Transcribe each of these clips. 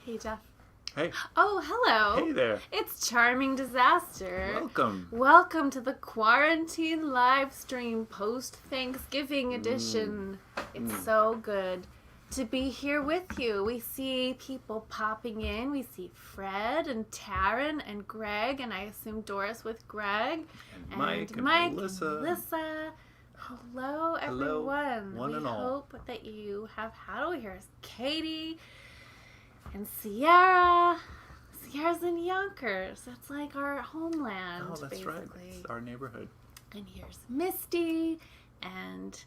Hey, Jeff. Hey. Oh, hello. Hey there. It's Charming Disaster. Welcome. Welcome to the quarantine live stream post-Thanksgiving edition. It's so good to be here with you. We see people popping in. We see Fred and Taryn and Greg, and I assume Doris with Greg. And Mike and Melissa. Hello, everyone. One and we all. hope that you have had. Oh, here's Katie and Sierra. Sierra's in Yonkers. That's like our homeland, Oh, that's basically. right. It's our neighborhood. And here's Misty and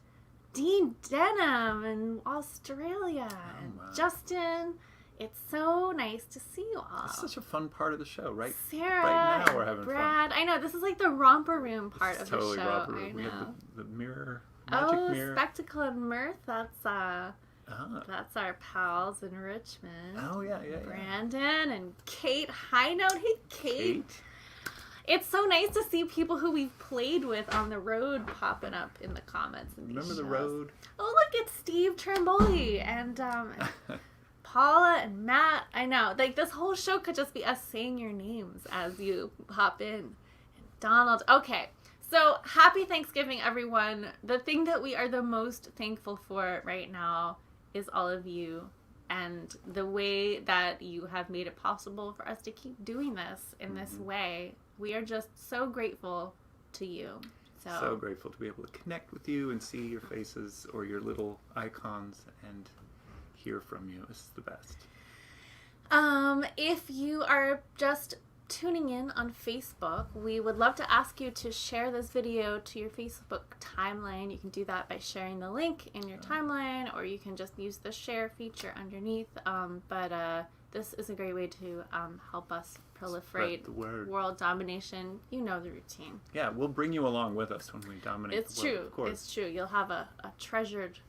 Dean Denham in Australia. And wow. Justin. It's so nice to see you all. It's such a fun part of the show, right? Sarah, right now we're having Brad. fun. I know, this is like the romper room part of totally the show. romper room. I know. We have the mirror, magic mirror. Spectacle and Mirth. That's our pals in Richmond. Oh, yeah. Brandon and Kate. High note. Hey, Kate. It's so nice to see people who we've played with on the road popping up in the comments. In these Remember shows. the road? Oh, look, it's Steve Tramboli and Paula and Matt. I know. Like, this whole show could just be us saying your names as you hop in. And Donald. Okay. So, happy Thanksgiving, everyone. The thing that we are the most thankful for right now is all of you and the way that you have made it possible for us to keep doing this in this way. We are just so grateful to you. So grateful to be able to connect with you and see your faces or your little icons and hear from you. This is the best. If you are just tuning in on Facebook, we would love to ask you to share this video to your Facebook timeline. You can do that by sharing the link in your timeline, or you can just use the share feature underneath. But this is a great way to help us proliferate the word. World domination. You know the routine. Yeah, we'll bring you along with us when we dominate It's the world. true. Of course. It's true. You'll have a treasured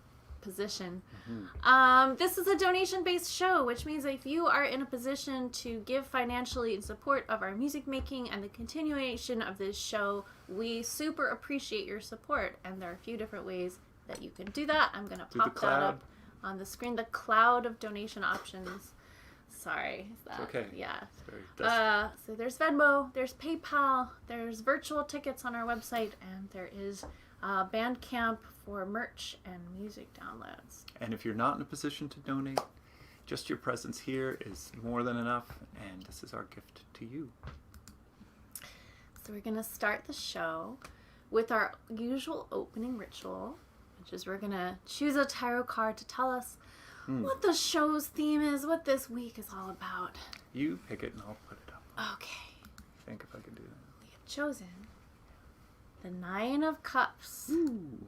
position. This is a donation-based show, which means if you are in a position to give financially in support of our music making and the continuation of this show, we super appreciate your support. And there are a few different ways that you can do that. I'm going to pop that up on the screen. The cloud of donation options. Sorry. It's okay. Yeah. It's very dusty. So there's Venmo, there's PayPal, there's virtual tickets on our website, and there is Bandcamp for merch and music downloads. And if you're not in a position to donate, just your presence here is more than enough, and this is our gift to you. So we're going to start the show with our usual opening ritual, which is we're going to choose a tarot card to tell us what the show's theme is, what this week is all about. You pick it and I'll put it up. Okay. I think if I can do that. We have chosen the Nine of Cups. Ooh.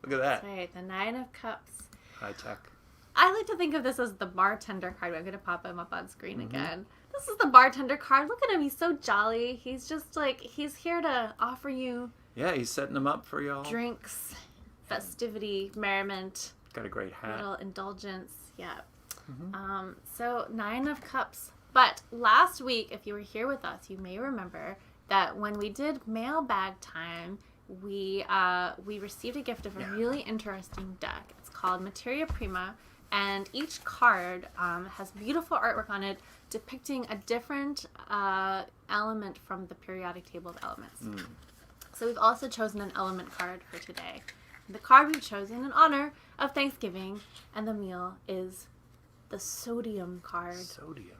Look at that. That's right, the Nine of Cups. High tech. I like to think of this as the bartender card. I'm going to pop him up on screen again. This is the bartender card. Look at him. He's so jolly. He's just like, he's here to offer you Yeah, he's setting them up for y'all. drinks, festivity, merriment. Got a great hat. Little indulgence. Yeah. So Nine of Cups. But last week, if you were here with us, you may remember that when we did mailbag time, we received a gift of a really interesting deck. It's called Materia Prima, and each card has beautiful artwork on it depicting a different element from the periodic table of elements. So we've also chosen an element card for today. The card we've chosen in honor of Thanksgiving and the meal is the sodium card.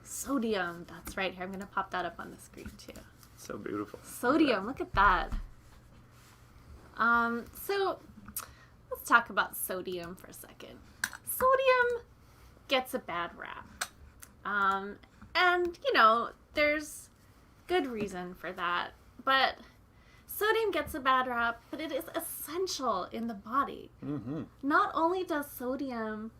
Sodium, that's right. Here, I'm going to pop that up on the screen too. So beautiful. Sodium, look at that. So let's talk about sodium for a second. Sodium gets a bad rap. And, you know, there's good reason for that. But sodium gets a bad rap, but it is essential in the body. Not only does sodium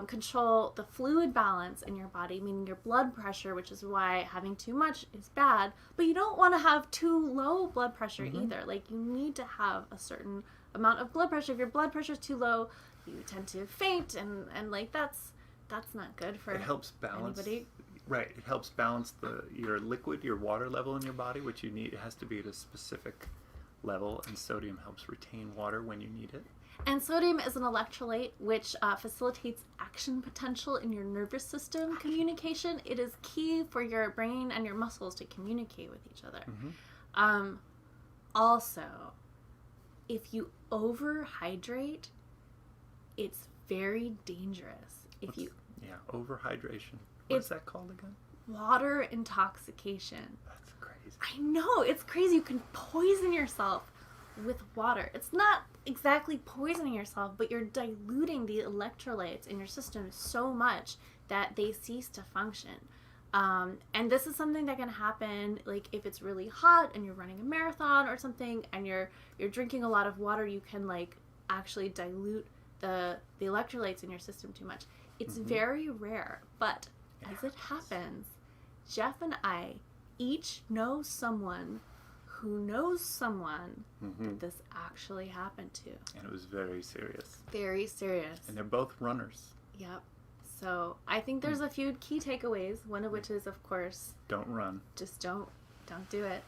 control the fluid balance in your body, meaning your blood pressure, which is why having too much is bad, but you don't want to have too low blood pressure either. Like, you need to have a certain amount of blood pressure. If your blood pressure is too low, you tend to faint, and like, that's not good for It helps balance. anybody. Right. It helps balance your liquid, your water level in your body, which you need. It has to be at a specific level, and sodium helps retain water when you need it. And sodium is an electrolyte which facilitates action potential in your nervous system communication. It is key for your brain and your muscles to communicate with each other. Also, if you overhydrate, it's very dangerous. Overhydration. What's that called again? Water intoxication. That's crazy. I know, it's crazy. You can poison yourself with water. It's not exactly poisoning yourself, but you're diluting the electrolytes in your system so much that they cease to function. And this is something that can happen, like if it's really hot and you're running a marathon or something, and you're drinking a lot of water, you can like actually dilute the electrolytes in your system too much. It's very rare, but as it happens, Jeff and I each know someone who knows someone that this actually happened to. And it was very serious. Very serious. And they're both runners. Yep. So I think there's a few key takeaways, one of which is, of course, don't run. Just don't do it.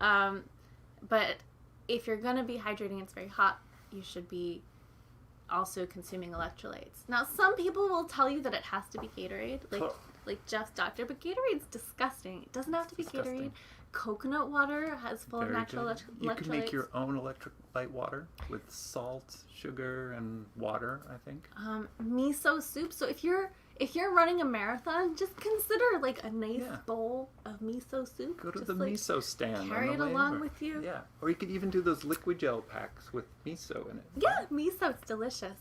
But if you're going to be hydrating, it's very hot, you should be also consuming electrolytes. Now, some people will tell you that it has to be Gatorade, like Jeff's doctor, but Gatorade's disgusting. It doesn't have to be Gatorade. Coconut water has full of natural electrolytes. You can make your own electrolyte water with salt, sugar, and water, I think. Miso soup. So if you're running a marathon, just consider like a nice bowl of miso soup. Go to the miso stand. Carry it along with you. Yeah. Or you could even do those liquid gel packs with miso in it. Yeah, miso, it's delicious.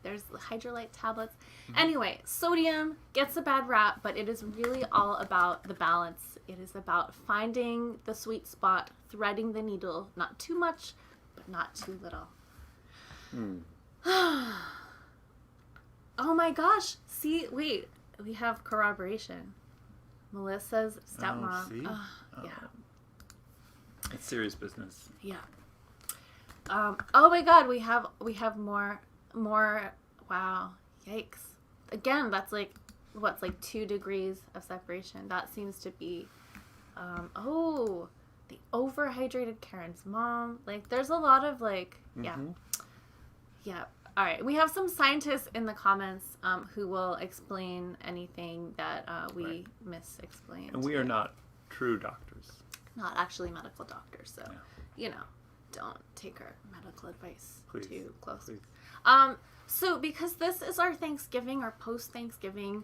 There's hydrolyte tablets. Anyway, sodium gets a bad rap, but it is really all about the balance. It is about finding the sweet spot, threading the needle, not too much, but not too little. Oh my gosh. See, wait. We have corroboration. Melissa's stepmom. Oh, see? Yeah. It's serious business. Yeah. Oh my god, we have more. Wow. Yikes. Again, that's like, what's like 2 degrees of separation. That seems to be, the overhydrated Karen's mom. Like, there's a lot of like, yeah. All right, we have some scientists in the comments who will explain anything that we misexplained. And we are not true doctors. Not actually medical doctors, so, don't take our medical advice too close. Please. So because this is our Thanksgiving, our post-Thanksgiving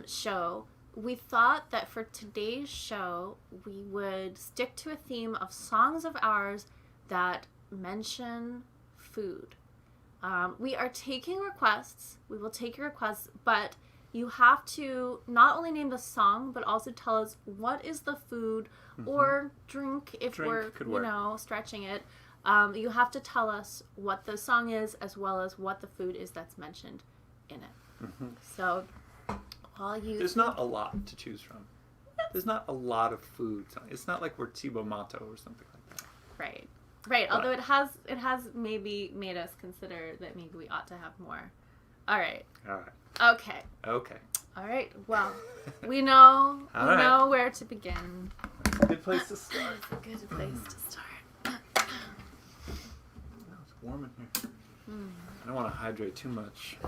show, we thought that for today's show, we would stick to a theme of songs of ours that mention food. We are taking requests. We will take your requests, but you have to not only name the song, but also tell us what is the food or drink if we're, stretching it. You have to tell us what the song is as well as what the food is that's mentioned in it. So, there's not a lot to choose from. There's not a lot of food. It's not like we're Thibaut Matto or something like that. Right. Right. Although it has maybe made us consider that maybe we ought to have more. All right. Okay. All right. Well, we know where to begin. Good place to start. It's a good place to start. It's warm in here. I don't want to hydrate too much.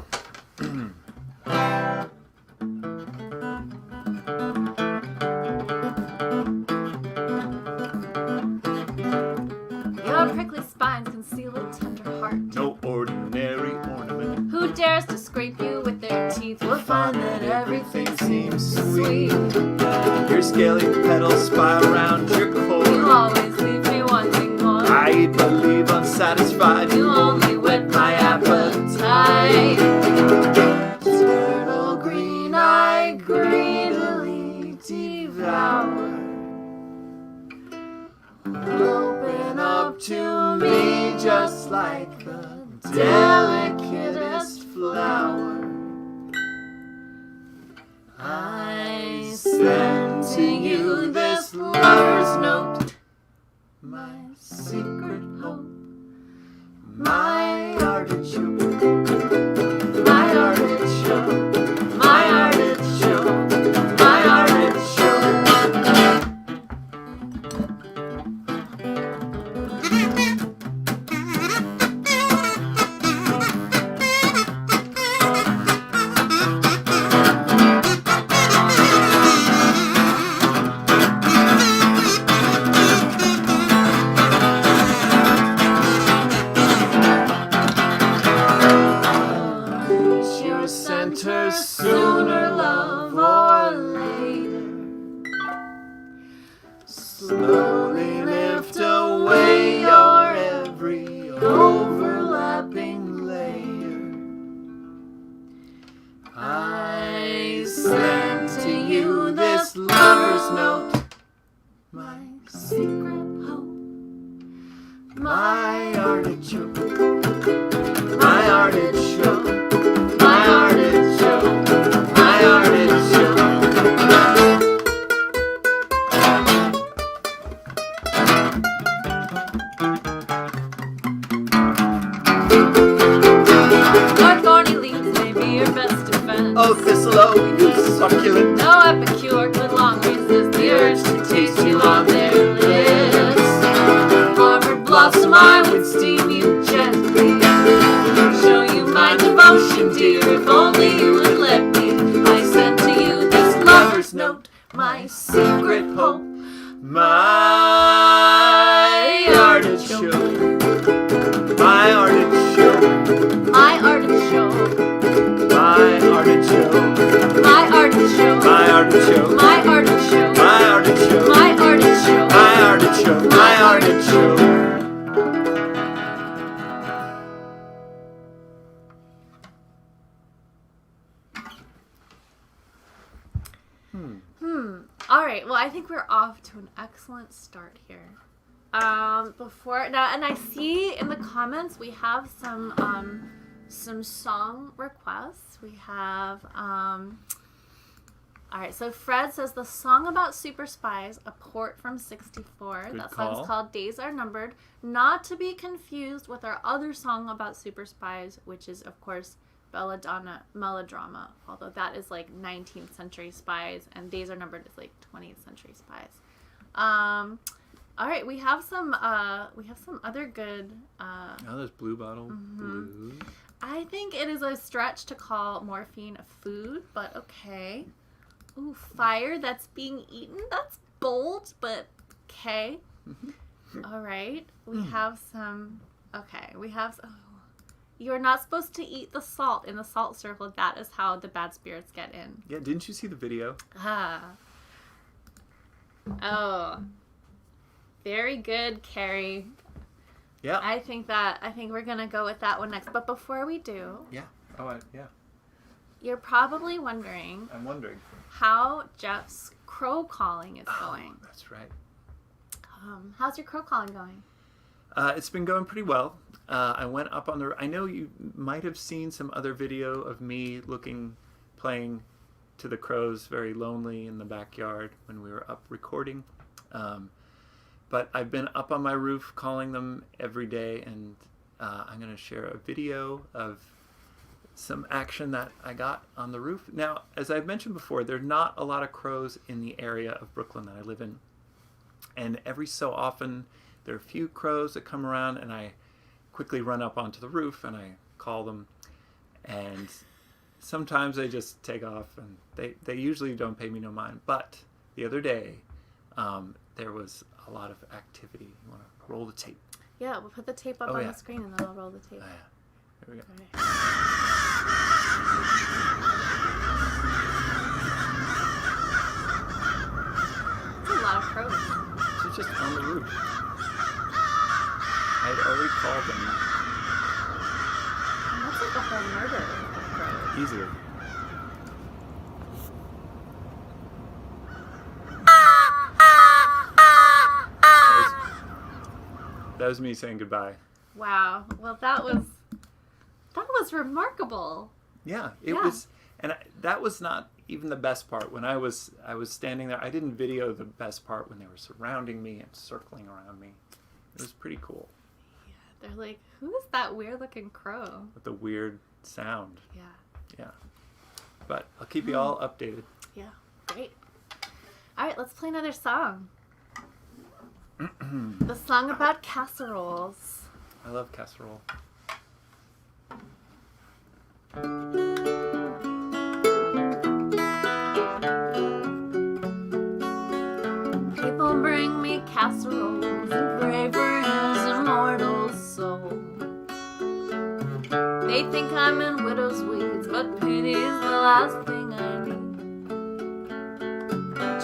Your prickly spines conceal a tender heart. No ordinary ornament. Who dares to scrape you with their teeth will find that everything seems sweet. Your scaly petals spy around your core. You always leave me wanting more. I believe unsatisfied. You only whet my appetite. Turtle green I greedily devour. Open up to me just like the delicatest flower. I send to you this lover's note, my secret hope, my artichoke, my artichoke, my artichoke, my artichoke. My artichoke. My artichoke. My artichoke. My artichoke. Your thorny leaves may be your best defense. Oh, thistle, oh, you succulent. No epicure could long resist the urge to taste you on their lips. Armored blossom, I would steam you gently, show you my devotion, dear, if only you would let me. I send to you this lover's note, my secret hope. My artichoke. My artichoke. My artichoke. My artichoke. My artichoke. My artichoke. My artichoke. My artichoke. My artichoke. My artichoke. My artichoke. All right. Well, I think we're off to an excellent start here. Before now, and I see in the comments we have some song requests. We have all right. So Fred says the song about super spies, a port from '64. Good That call. song's called "Days Are Numbered," not to be confused with our other song about super spies, which is of course Belladonna Melodrama, although that is like 19th century spies and Days Are Numbered is like 20th century spies. All right, we have some other good Oh, there's Blue Bottle Blue. I think it is a stretch to call morphine a food, but okay. Ooh, fire that's being eaten. That's bold, but okay. All right, we have some. Okay, we have. Oh, you are not supposed to eat the salt in the salt circle. That is how the bad spirits get in. Yeah, didn't you see the video? Ah. Oh. Very good, Carrie. Yeah. I think we're gonna go with that one next. But before we do, Yeah. Oh, yeah. you're probably wondering I'm wondering. how Jeff's crow calling is going. That's right. How's your crow calling going? It's been going pretty well. I went up on the... I know you might have seen some other video of me playing to the crows very lonely in the backyard when we were up recording. But I've been up on my roof calling them every day, and I'm going to share a video of some action that I got on the roof. Now, as I've mentioned before, there's not a lot of crows in the area of Brooklyn that I live in. And every so often, there are a few crows that come around, and I quickly run up onto the roof, and I call them. And sometimes they just take off, and they usually don't pay me no mind. But the other day, there was a lot of activity. You want to roll the tape? Yeah, we'll put the tape up on the screen and then I'll roll the tape. Oh, yeah. Here we go. Okay. That's a lot of crows. She's just on the roof. I had already called them And that's like a whole murder of crows. easily. That was me saying goodbye. Wow. Well, that was remarkable. Yeah, it was, and that was not even the best part. When I was standing there, I didn't video the best part when they were surrounding me and circling around me. It was pretty cool. Yeah, they're like, who is that weird-looking crow? With the weird sound. Yeah. Yeah. But I'll keep you all updated. Yeah. Great. All right, let's play another song. The song about casseroles. I love casserole. People bring me casseroles and pray for his immortal soul. They think I'm in widow's weeds, but pity's the last thing I need.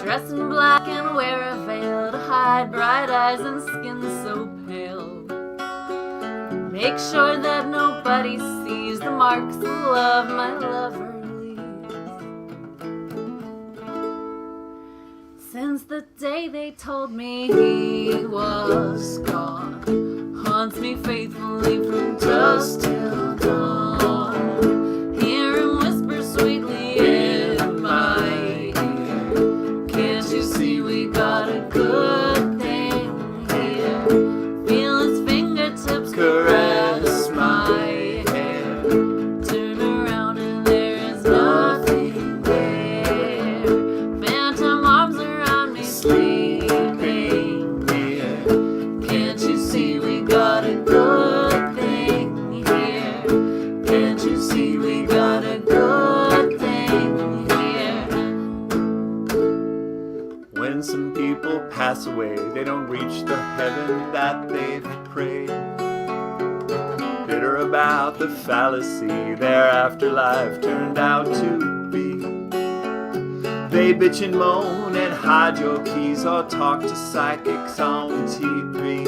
Dress in black and wear a veil to hide bright eyes and skin so pale. Make sure that nobody sees the marks of love my lover leaves. Since the day they told me he was gone, reach the heaven that they've prayed. Bitter about the fallacy their afterlife turned out to be. They bitch and moan and hide your keys or talk to psychics on TV.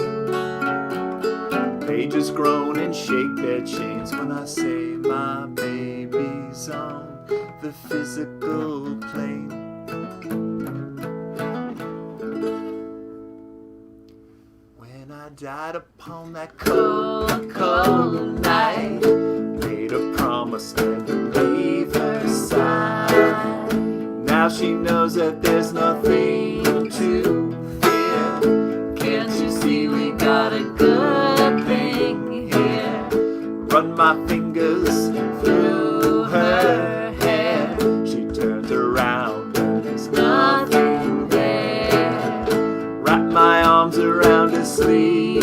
They just groan and shake their chains when I say my baby's on the physical plane. When I died upon that cold, cold night, made a promise never leave her side. Now she knows that there's nothing to fear. Can't you see we got a good thing here? Run my fingers through her hair. She turns around and there's nothing there. Wrap my arms around her sleeping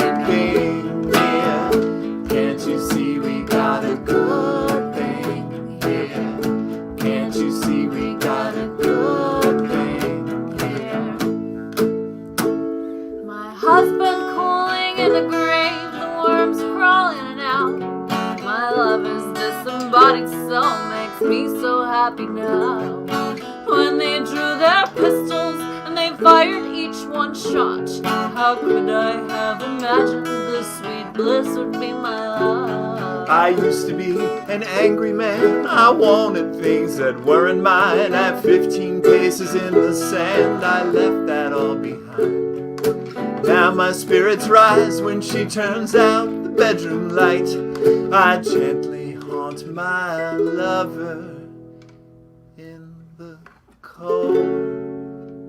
here. Can't you see we got a good thing here? Can't you see we got a good thing here? My husband cooling in the grave, the worms crawling in and out. My lover's disembodied soul makes me so happy now. When they drew their pistols and they fired each one shot, how could I have imagined the sweet bliss would be my lot? I used to be an angry man. I wanted things that weren't mine. At 15 paces in the sand, I left that all behind. Now my spirits rise when she turns out the bedroom light. I gently haunt my lover in the cold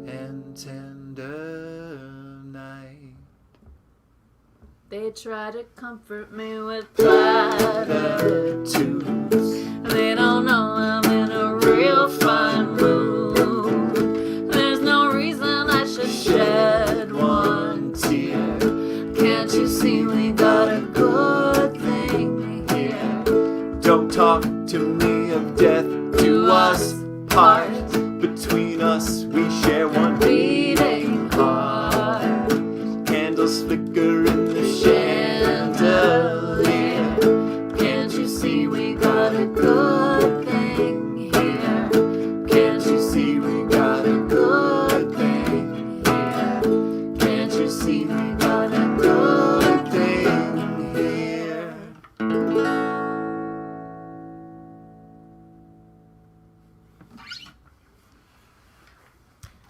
and tender night. They try to comfort me with platitudes. They don't know I'm in a real fine mood. There's no reason I should shed one tear. Can't you see we got a good thing here? Don't talk to me of death, do us part. Between us we share one beating heart. Candles flicker in the chandelier. Can't you see we got a good thing here? Can't you see we got a good thing here? Can't you see we got a good thing here?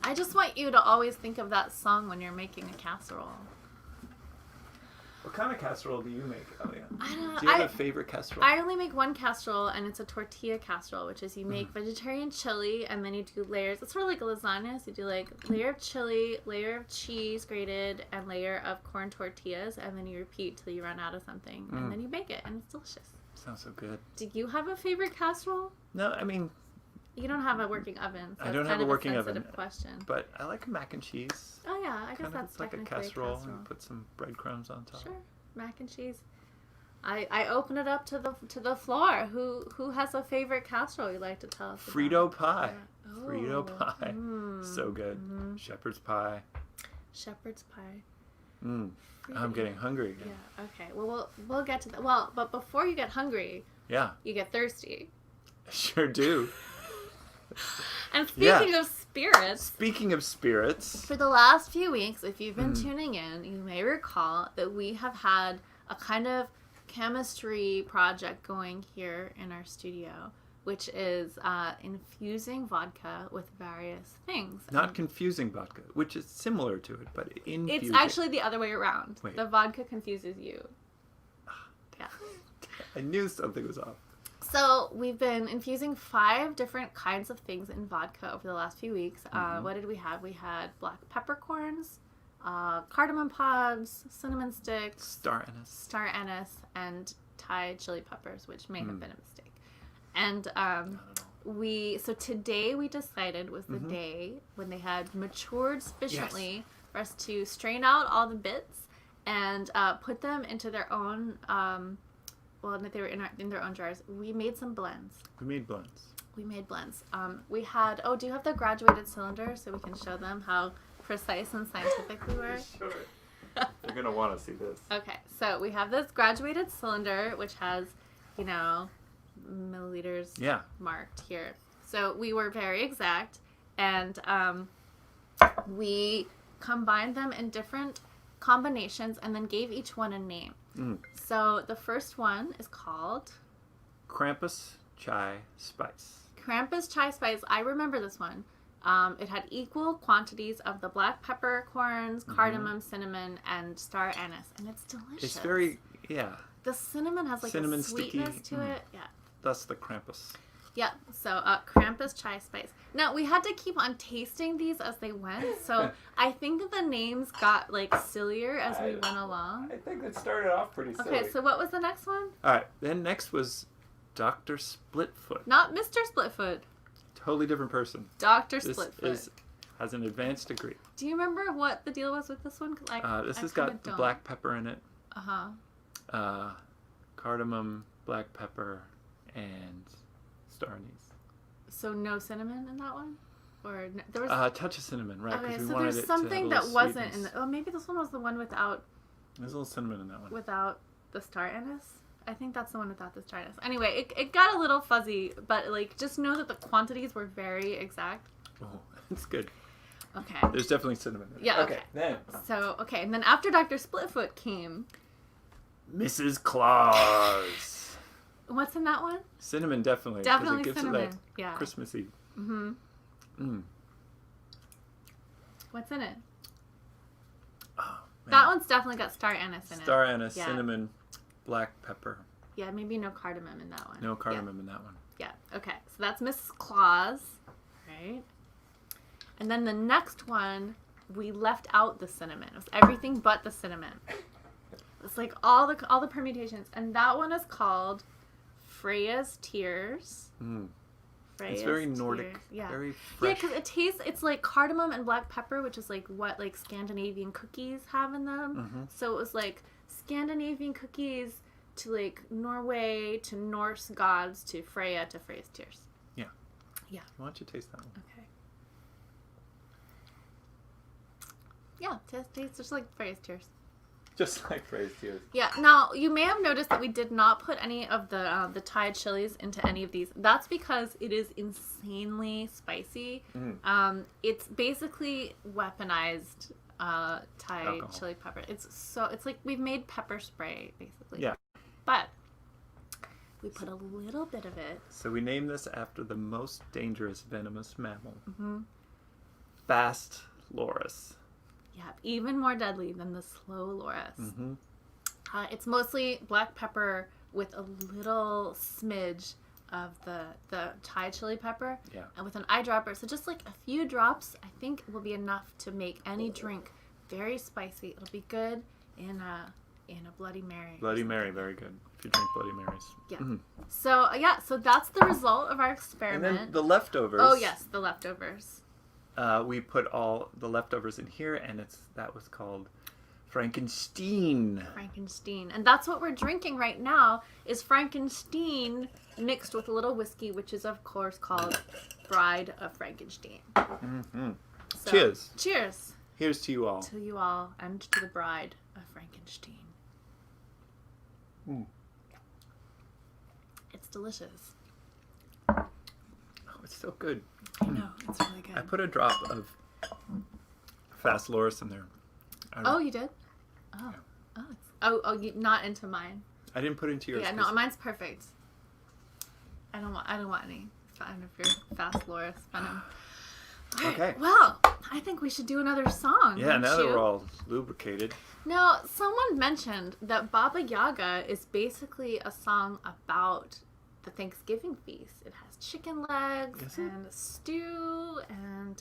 I just want you to always think of that song when you're making a casserole. What kind of casserole do you make, Elia? I don't know. Do you have a favorite casserole? I only make one casserole, and it's a tortilla casserole, which is you make vegetarian chili, and then you do layers. It's sort of like a lasagna, so you do like layer of chili, layer of cheese grated, and layer of corn tortillas, and then you repeat till you run out of something, and then you bake it, and it's delicious. Sounds so good. Do you have a favorite casserole? No, I mean, You don't have a working oven, so I don't it's have kind a of working a oven, sensitive question. but I like mac and cheese. Oh yeah, I guess Kind of, that's it's like a technically casserole, and put some breadcrumbs on top. Sure, mac and cheese. I open it up to the floor. Who has a favorite casserole you'd like to tell us about? Frito pie. Yeah. Frito Oh, pie. So good. Shepherd's pie. Shepherd's pie. I'm getting hungry again. Yeah. Okay. Well, we'll get to that. Well, but before you get hungry, Yeah. you get thirsty. Sure do. And speaking of spirits, Speaking of spirits, for the last few weeks, if you've been tuning in, you may recall that we have had a kind of chemistry project going here in our studio, which is infusing vodka with various things. not confusing vodka, which is similar to it, but infusing. It's actually the other way around. Wait. The vodka confuses you. Yeah. I knew something was off. So we've been infusing 5 different kinds of things in vodka over the last few weeks. What did we have? We had black peppercorns, cardamom pods, cinnamon sticks, star anise, and Thai chili peppers, which may have been a mistake. And so today we decided was the day when they had matured sufficiently for us to strain out all the bits and put them into their own. They were in their own jars. We made some blends. We made blends. We had. Do you have the graduated cylinder so we can show them how precise and scientific we were? Sure. They're going to want to see this. Okay, so we have this graduated cylinder, which has, milliliters marked here. So we were very exact, and we combined them in different combinations and then gave each one a name. So the first one is called Krampus Chai Spice. Krampus Chai Spice. I remember this one. It had equal quantities of the black peppercorns, cardamom, cinnamon, and star anise, and it's delicious. It's very, The cinnamon has like cinnamon a sweetness sticky. to it. Yeah. That's the Krampus. Yeah, so Krampus Chai Spice. Now, we had to keep on tasting these as they went, so I think that the names got, sillier as we went along. I think it started off pretty silly. Okay, so what was the next one? All right, then next was Dr. Splitfoot. Not Mr. Splitfoot. Totally different person. Dr. This Splitfoot. has an advanced degree. Do you remember what the deal was with this one? This has got black pepper in it. Uh-huh. Cardamom, black pepper, and star anise. So no cinnamon in that one? Or there was A touch of cinnamon, right? Okay, we so wanted there's it something to have a that little wasn't in sweetness. the... Oh, maybe this one was the one without There's a little cinnamon in that one. the star anise. I think that's the one without the star anise. Anyway, it got a little fuzzy, but just know that the quantities were very exact. Oh, it's good. Okay. There's definitely cinnamon in it. Yeah, okay. Then. So, okay, and then after Dr. Splitfoot came... Mrs. Claus. What's in that one? Cinnamon, definitely. 'cause Definitely it gives cinnamon. it that Yeah. Christmassy. Mm-hmm. What's in it? Oh, man. That one's definitely got star anise in it. Star anise, Yeah. cinnamon, black pepper. Yeah, maybe no cardamom in that one. No cardamom in that one. Yeah, okay. So that's Mrs. Claus, right? And then the next one, we left out the cinnamon. It was everything but the cinnamon. It's all the permutations. And that one is called Freya's Tears. It's very Nordic. Tears. Yeah. Very Yeah, fresh. because it's like cardamom and black pepper, which is what Scandinavian cookies have in them. So it was Scandinavian cookies to Norway, to Norse gods, to Freya's Tears. Yeah. Yeah. Why don't you taste that one? Okay. Yeah, tastes just like Freya's Tears. Just like Freya's Tears. Yeah. Now you may have noticed that we did not put any of the Thai chilies into any of these. That's because it is insanely spicy. It's basically weaponized Thai alcohol. chili pepper. It's like we've made pepper spray basically. Yeah. But we put a little bit of it. So we named this after the most dangerous venomous mammal. Fast loris. Yeah, even more deadly than the slow loris. It's mostly black pepper with a little smidge of the Thai chili pepper. Yeah. And with an eyedropper. So just a few drops, I think, will be enough to make any drink very spicy. It'll be good in a Bloody Mary. Bloody Mary, very good. If you drink Bloody Marys. Yeah. So that's the result of our And experiment. then the leftovers. Oh yes, the leftovers. We put all the leftovers in here, and that was called Frankenstein. Frankenstein. And that's what we're drinking right now is Frankenstein mixed with a little whiskey, which is, of course, called Bride of Frankenstein. So, Cheers. Cheers. Here's to you all. To you all and to the Bride of Frankenstein. It's delicious. Oh, it's so good. I know. It's really good. I put a drop of Fast Loris in there. Oh, you did? Oh. You not into mine. I didn't put it into yours. Yeah, no, mine's perfect. I don't want any. It's fine if you're Fast Loris venom. All right, Okay. Well, I think we should do another song. Yeah, don't now that you? we're all lubricated. Now, someone mentioned that Baba Yaga is basically a song about the Thanksgiving feast. It has chicken legs and stew and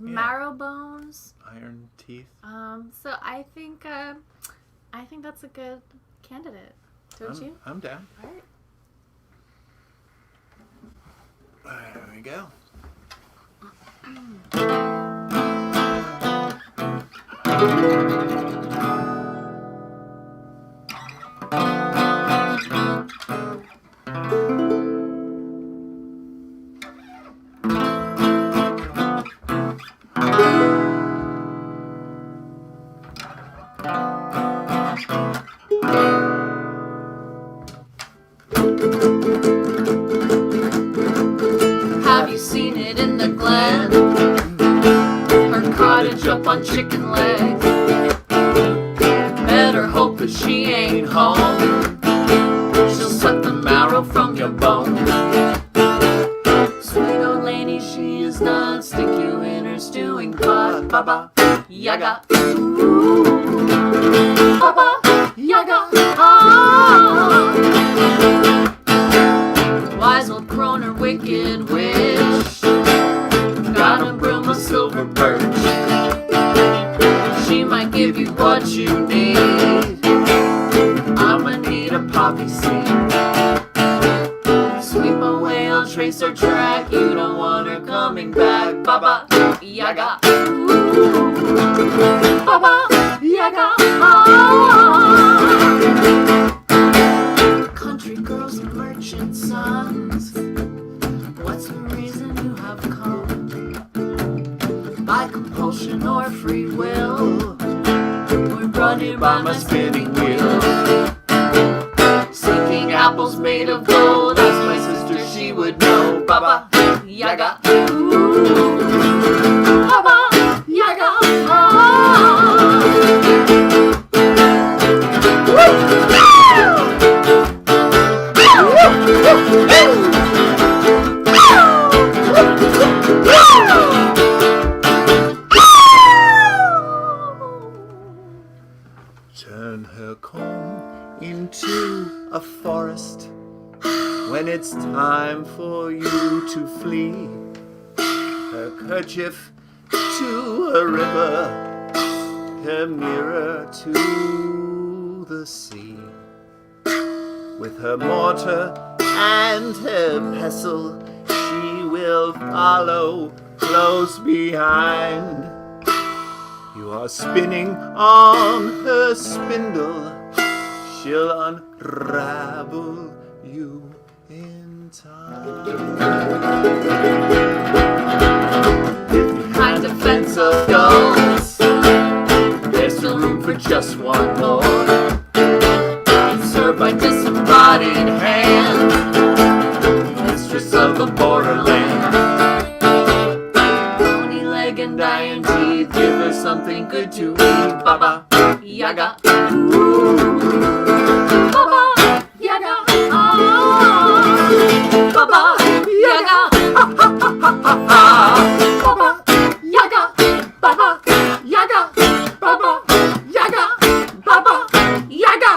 marrow bones. Iron teeth. So I think that's a good candidate. Don't you? I'm down. All right. There we go. but she ain't home. She'll suck the marrow from your bone. Sweet old lady, she is not. Stick you in her stewing pot. Baba Yaga. Ooh. Baba Yaga. Ah. Wise old crone, wicked witch, got a broom, a silver birch. She might give you what you need. I'ma need a poppy seed. Sweep away, I'll trace her track. You don't want her coming back. Baba Yaga. Ooh. Baba Yaga. Ah. Country girls and merchant sons, what's the reason you have come? By compulsion or free will, we're brought here by my spinning wheel. Seeking apples made of gold, ask my sister, she would know. Baba Yaga. Ooh. Baba Yaga. Ah. Turn her comb into a forest when it's time for you to flee. Her kerchief to a river, her mirror to the sea. With her mortar and her pestle, she will follow close behind. You are spinning on her spindle, she'll unravel you in time. Behind a fence of gulls, there's still room for just one more. Served by disembodied hand, mistress of the borderland. Bony leg and iron teeth, give her something good to eat. Baba Yaga. Ooh. Baba Yaga. Ah. Baba Yaga. Ha ha ha ha ha. Baba Yaga. Baba Yaga. Baba Yaga. Baba Yaga.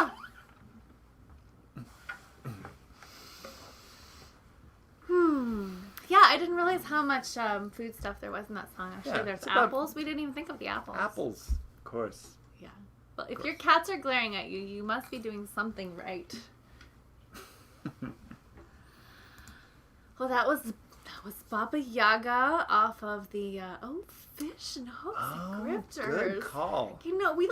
Yeah, I didn't realize how much food stuff there was in that song. Actually, Yeah, there's it's about- apples. We didn't even think of the apples. Apples, of course. Yeah. Well, if your cats are glaring at you, you must be doing something right. Well, that was Baba Yaga off of the Fish and Hopes and Grifters. Good call. You know, we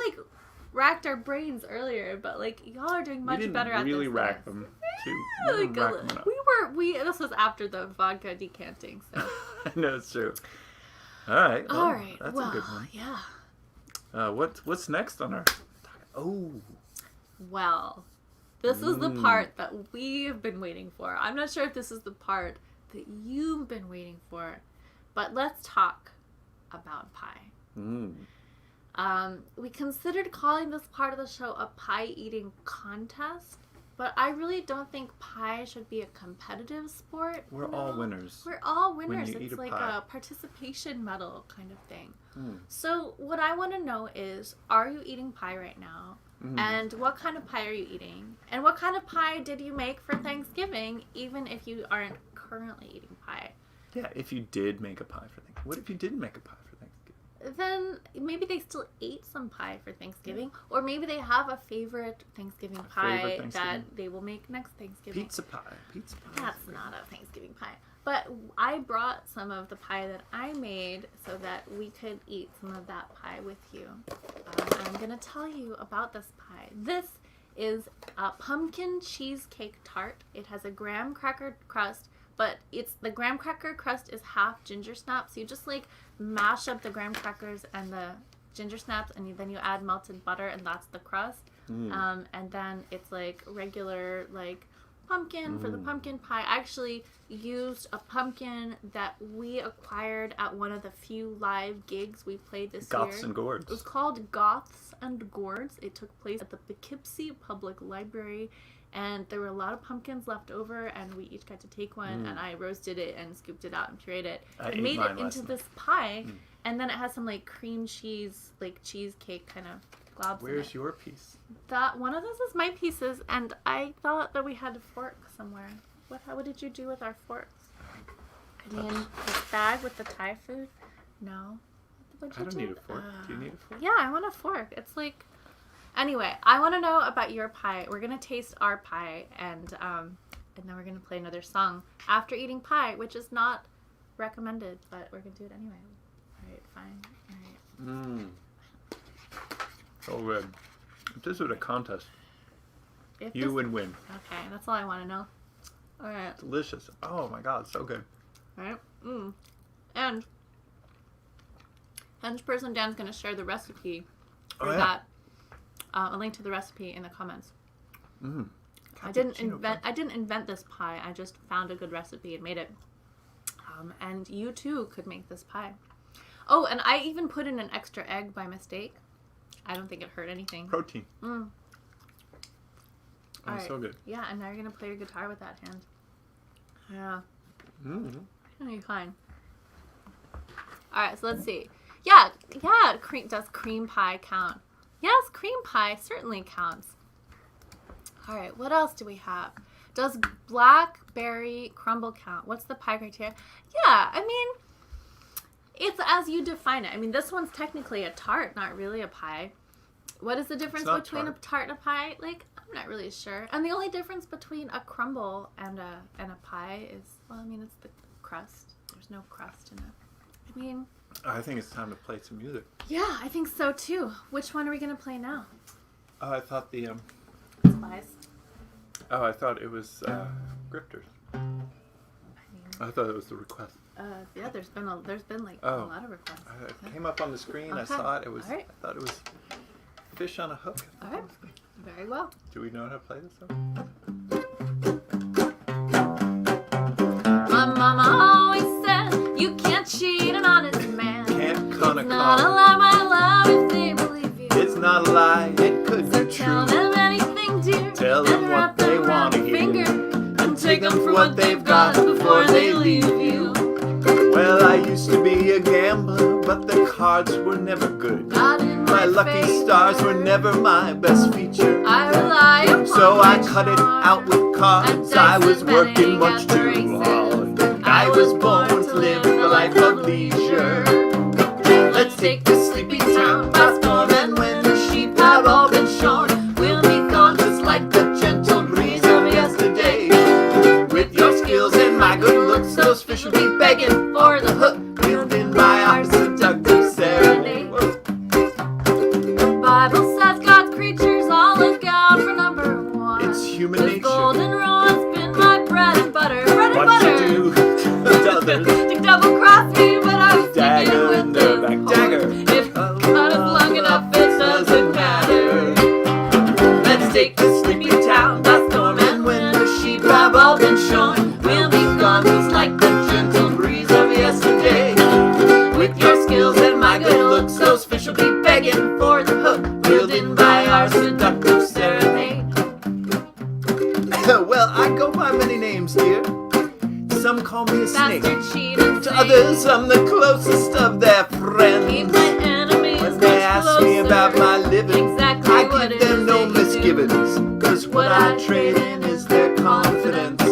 racked our brains earlier, but y'all are doing much better at this. We didn't really than rack us. them too. This was after the vodka decanting, so. No, it's true. All right. Well, All right. That's well, a good one. Yeah. What's next on our? Oh. Well, this is the part that we've been waiting for. I'm not sure if this is the part that you've been waiting for, but let's talk about pie. We considered calling this part of the show a pie eating contest, but I really don't think pie should be a competitive sport. We're all winners. We're all winners. When you It's eat a like pie. a participation medal kind of thing. So what I want to know is, are you eating pie right now? And what kind of pie are you eating? And what kind of pie did you make for Thanksgiving, even if you aren't currently eating pie? Yeah, if you did make a pie for Thanksgiving. What if you didn't make a pie for Thanksgiving? Then maybe they still ate some pie for Thanksgiving, or maybe they have a favorite Thanksgiving pie that they will make next Thanksgiving. Pizza pie. That's not a Thanksgiving pie. But I brought some of the pie that I made so that we could eat some of that pie with you. I'm going to tell you about this pie. This is a pumpkin cheesecake tart. It has a graham cracker crust, but the graham cracker crust is half ginger snaps. So you just mash up the graham crackers and the ginger snaps, and then you add melted butter, and that's the crust. And then it's regular pumpkin for the pumpkin pie. I actually used a pumpkin that we acquired at one of the few live gigs we played this year. Goths and Gourds. It was called Goths and Gourds. It took place at the Poughkeepsie Public Library, and there were a lot of pumpkins left over, and we each got to take one, and I roasted it and scooped it out and pureed it. I made it into this pie, and then it has some like cream cheese, like cheesecake kind of globs. Where's your piece? That one of those is my pieces, and I thought that we had a fork somewhere. What did you do with our forks? In this bag with the Thai food? No. I don't need a fork. Do you need a fork? Yeah, I want a fork. It's like... Anyway, I want to know about your pie. We're going to taste our pie, and then we're going to play another song after eating pie, which is not recommended, but we're going to do it anyway. All right, fine. All right. So good. If this was a contest, you would win. Okay, that's all I want to know. All right. Delicious. Oh my God, so good. All right. And Henge Person Dan's going to share the recipe for that. A link to the recipe in the comments. I didn't invent this pie. I just found a good recipe and made it. And you too could make this pie. Oh, and I even put in an extra egg by mistake. I don't think it hurt anything. Protein. All right. So good. Yeah, and now you're gonna play your guitar with that hand. Yeah. You're fine. All right, so let's see. Yeah. Does cream pie count? Yes, cream pie certainly counts. All right, what else do we have? Does blackberry crumble count? What's the pie criteria? Yeah, I mean, it's as you define it. I mean, this one's technically a tart, not really a pie. What is the difference between a tart and a pie? Like, I'm not really sure. And the only difference between a crumble and a pie is, well, I mean, it's the crust. There's no crust in it. I mean... I think it's time to play some music. Yeah, I think so too. Which one are we going to play now? Oh, I thought the... Spies. Oh, I thought it was Grifters. I thought it was the request. Yeah, there's been like a lot of requests. It came up on the screen. Okay. I saw it. It was. Right. I thought it was Fish on a Hook. All right. Very well. Do we know how to play this song? My mama always said you can't cheat an honest man. Can't con a It's not a lie, my love, if they believe you. It's not a lie. It could So be true. tell them anything, dear. Tell them what they want to hear. And take them for what they've got before they leave you. Well, I used to be a gambler, but the cards were never good. My lucky stars were never my best feature. I rely upon So I cut it out with cards. I was working much too hard. I was born to live a life of leisure. Let's take this sleepy town by storm, and when the sheep have all been shorn, we'll be gone just like the gentle breeze of yesterday. With your skills and my good looks, those fish will be begging for the hook, wielding by our seductive serenade. The Bible says God's creatures all look out for number one. It's human This nature. golden rule has been my bread and butter. Bread and What butter. you do to others. To double cross me, but I'm sticking Dagger with in their this back. Dagger. If cut it long enough, it doesn't matter. Let's take this sleepy town by storm, and when the sheep have all been shorn, we'll be gone just like the gentle breeze of yesterday. With your skills and my good looks, those fish will be begging for the hook, wielding by our seductive serenade. Well, I go by many names, dear. Some call me a snake. Bastard, cheat, and To others, I'm the closest of their friends. keep my enemies When they much ask me closer. about my living, Exactly I what give it them is no that you do. misgivings. Cause what I trade in is their confidence.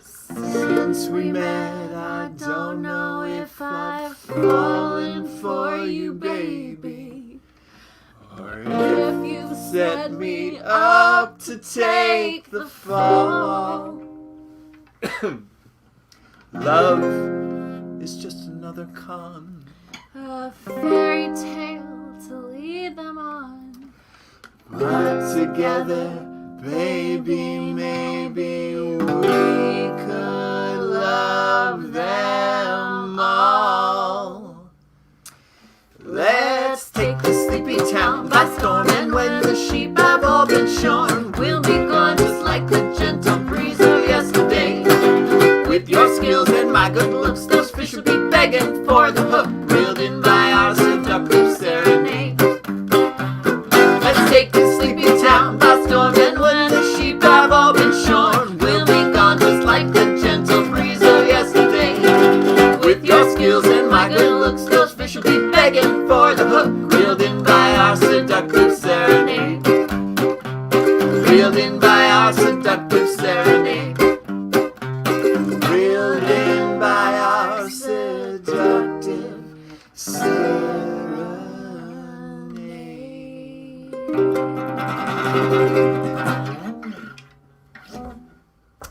Since we met, I don't know if I've fallen for you, baby, or if you set me up to take the fall. Love is just another con. A fairy tale to lead them on. But together, baby, maybe we could love them all. Let's take the sleepy town by storm, and when the sheep have all been shorn, we'll be gone just like down by storm. And when the sheep have all been shorn, we'll be gone just like the gentle breeze of yesterday. With your skills and my good looks, those fish will be begging for the hook, reeled in by our seductive serenade. Reeled in by our seductive serenade. Reeled in by our seductive serenade.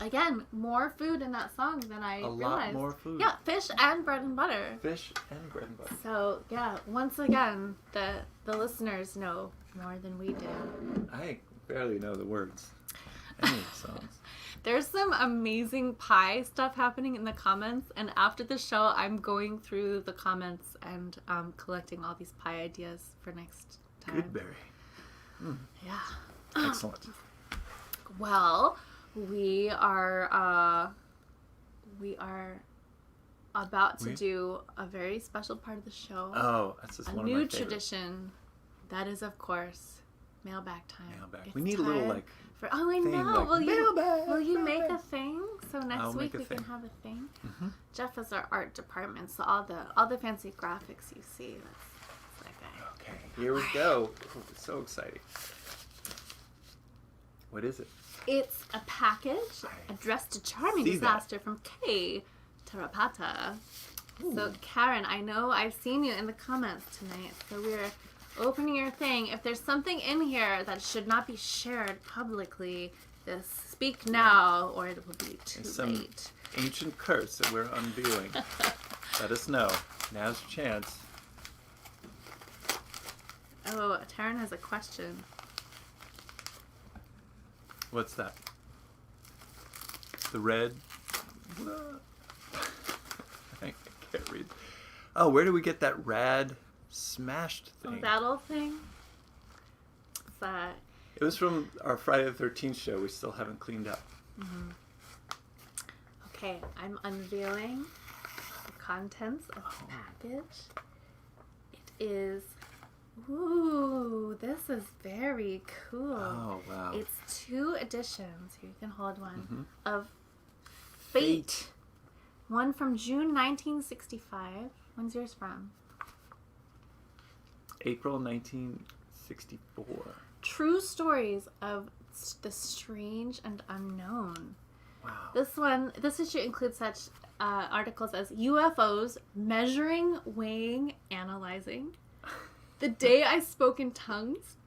Again, more food in that song than I realized. A lot more food. Yeah, fish and bread and butter. Fish and bread and butter. So, yeah, once again, the listeners know more than we do. I barely know the words. Any of the songs. There's some amazing pie stuff happening in the comments, and after the show, I'm going through the comments and collecting all these pie ideas for next time. Goodberry. Yeah. Excellent. Well, we are about to do a very special part of the show. Oh, that's just a one of my new favorites. tradition. That is, of course, mailbag time. Mailbag. It's We need a little time like. for, oh, I thing, know. like, will you mailbag. make a thing? So next I'll week make a we can thing. have a thing. Mm-hmm. Jeff is our art department, so all the fancy graphics you see, that's that guy. Okay, here we go. Ooh, it's so exciting. What is it? It's a package addressed to Charming See Disaster from Kay Tarapata. So Karen, I know I've seen you in the comments tonight, so we're opening your thing. If there's something in here that should not be shared publicly, just speak now or it will be too late. Ancient curse that we're unveiling. Let us know. Now's your chance. Oh, Taryn has a question. What's that? The red. I can't read. Oh, where do we get that rad smashed thing? Oh, that old thing? It's, It was from our Friday the 13th show. We still haven't cleaned up. mm-hmm. Okay, I'm unveiling the contents of the package. It is... Ooh, this is very cool. Oh, wow. It's 2 editions. Here, you can hold one. Mhm. Of Fate. One from June 1965. When's yours from? April 1964. True stories of the strange and unknown. Wow. This issue includes such articles as UFOs, measuring, weighing, analyzing. The Day I Spoke in Tongues,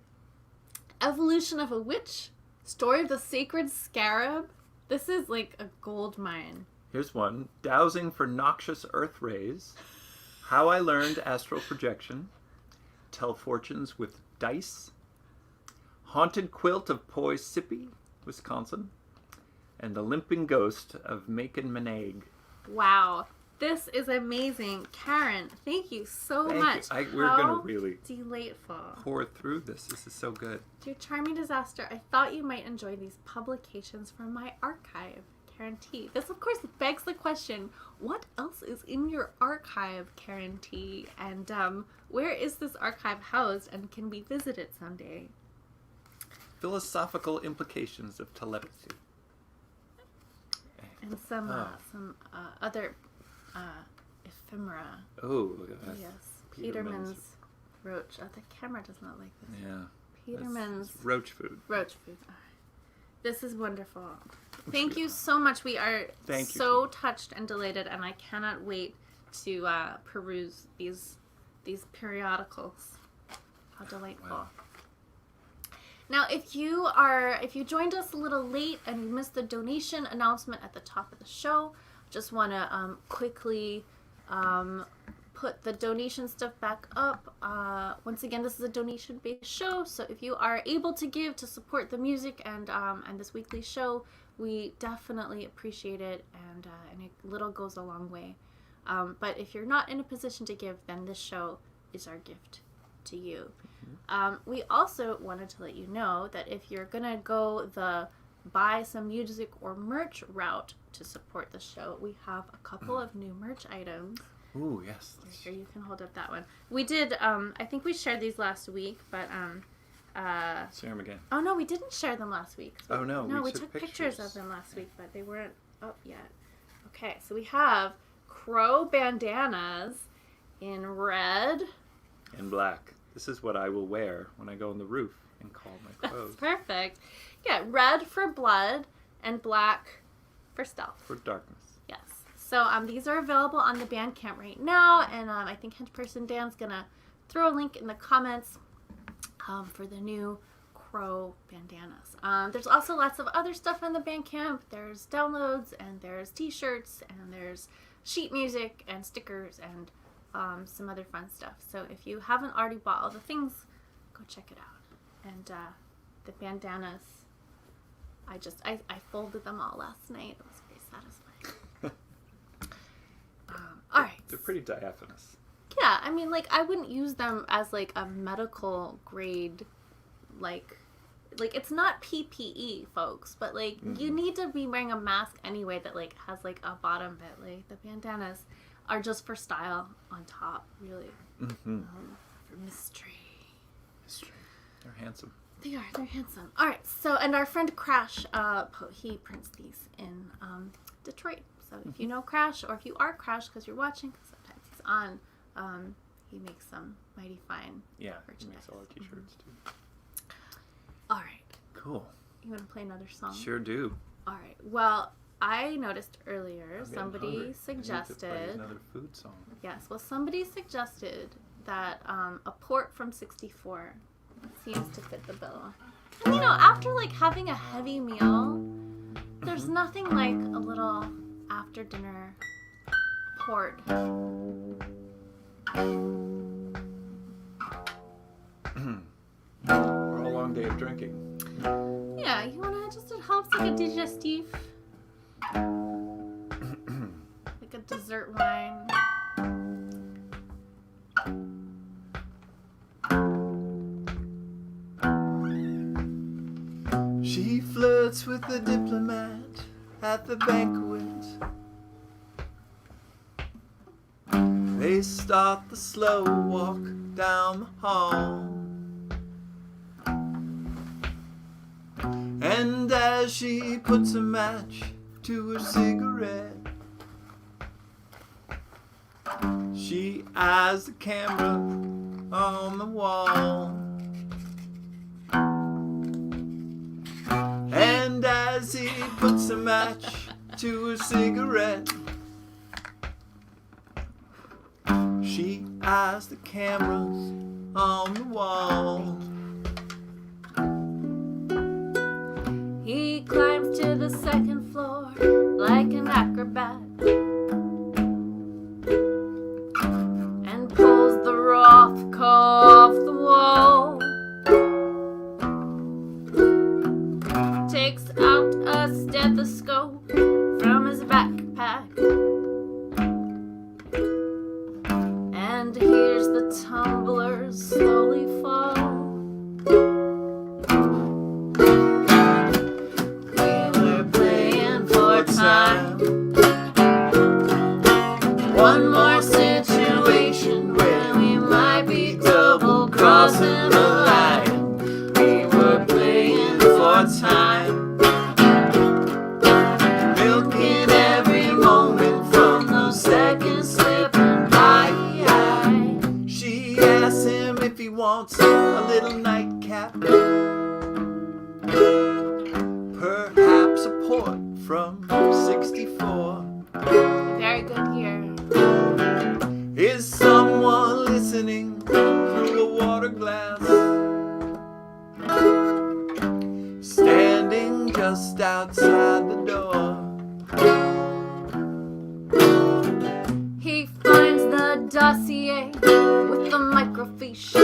Evolution of a Witch, Story of the Sacred Scarab. This is like a gold mine. Here's one. Dowsing for Noxious Earth Rays. How I Learned Astral Projection. Tell Fortunes with Dice. Haunted Quilt of Poughkeepsie, Wisconsin. And The Limping Ghost of Macon Manaig. Wow. This is amazing. Karen, thank you so Thank much. you. We're going to really delightful. pour through this. This is so good. Dear Charming Disaster, I thought you might enjoy these publications from my archive. Karen T. This, of course, begs the question, what else is in your archive, Karen T? And where is this archive housed, and can we visit it someday? Philosophical Implications of Telepathy. And some other ephemera. Oh, look at that. Yes. Peterman's roach. Oh, the camera does not like this. Yeah. Peterman's That's roach food. roach food. All right. This is wonderful. Thank you so much. We are so touched and delighted, and I cannot wait to peruse these periodicals. How delightful. Wow. Now, if you joined us a little late and you missed the donation announcement at the top of the show, just want to quickly put the donation stuff back up. Once again, this is a donation-based show, so if you are able to give to support the music and this weekly show, we definitely appreciate it, and a little goes a long way. But if you're not in a position to give, then this show is our gift to you. We also wanted to let you know that if you're gonna go the buy some music or merch route to support the show, we have a couple of new merch items. Ooh, yes. Here, you can hold up that one. We did, I think we shared these last week, but Share them again. Oh no, we didn't share them last week. Oh no, we took pictures of them last week, but they weren't up yet. Okay, so we have crow bandanas in red and black. This is what I will wear when I go on the roof and call my crows. That's perfect. Yeah, red for blood and black for stealth. For darkness. Yes. So these are available on the Bandcamp right now, and I think Henchperson Dan's gonna throw a link in the comments for the new crow bandanas. There's also lots of other stuff on the Bandcamp. There's downloads, and there's t-shirts, and there's sheet music, and stickers, and some other fun stuff. So if you haven't already bought all the things, go check it out. And the bandanas, I folded them all last night. It was very satisfying. All right. They're pretty diaphanous. Yeah, I mean, like, I wouldn't use them as, like, a medical grade, like, it's not PPE, folks, but, like, you need to be wearing a mask anyway that, like, has, like, a bottom bit. Like, the bandanas are just for style on top, really. Mm-hmm. For mystery. They're handsome. They are. They're handsome. All right, so, and our friend Crash, he prints these in Detroit. So if you know Crash, or if you are Crash because you're watching, because sometimes he's on, he makes some mighty fine merchandise. He makes all our t-shirts too. All right. Cool. You want to play another song? Sure do. All right. Well, I noticed earlier somebody suggested. I need to play another food song. Yes. Well, somebody suggested that a port from '64 seems to fit the bill. And, you know, after like having a heavy meal, there's nothing like a little after dinner port. Or a long day of drinking. Yeah, you wanna just, it helps like a digestif. Like a dessert wine. She flirts with the diplomat at the banquet. They start the slow walk down the hall. And as she puts a match to her cigarette, she eyes the camera on the wall. And as he puts a match to her cigarette, she eyes the cameras on the wall. He climbs to the second floor like an acrobat and pulls the Rothko off the wall. Takes out a stethoscope from his backpack and hears the tumblers slowly fall. One more situation where we might be double crossing the line. We were playing for time, milking every moment from those seconds slipping by. She asks him if he wants a little nightcap, perhaps a port from '64. Very good year. Is someone listening through a water glass? Standing just outside the door. He finds the dossier with the microfiche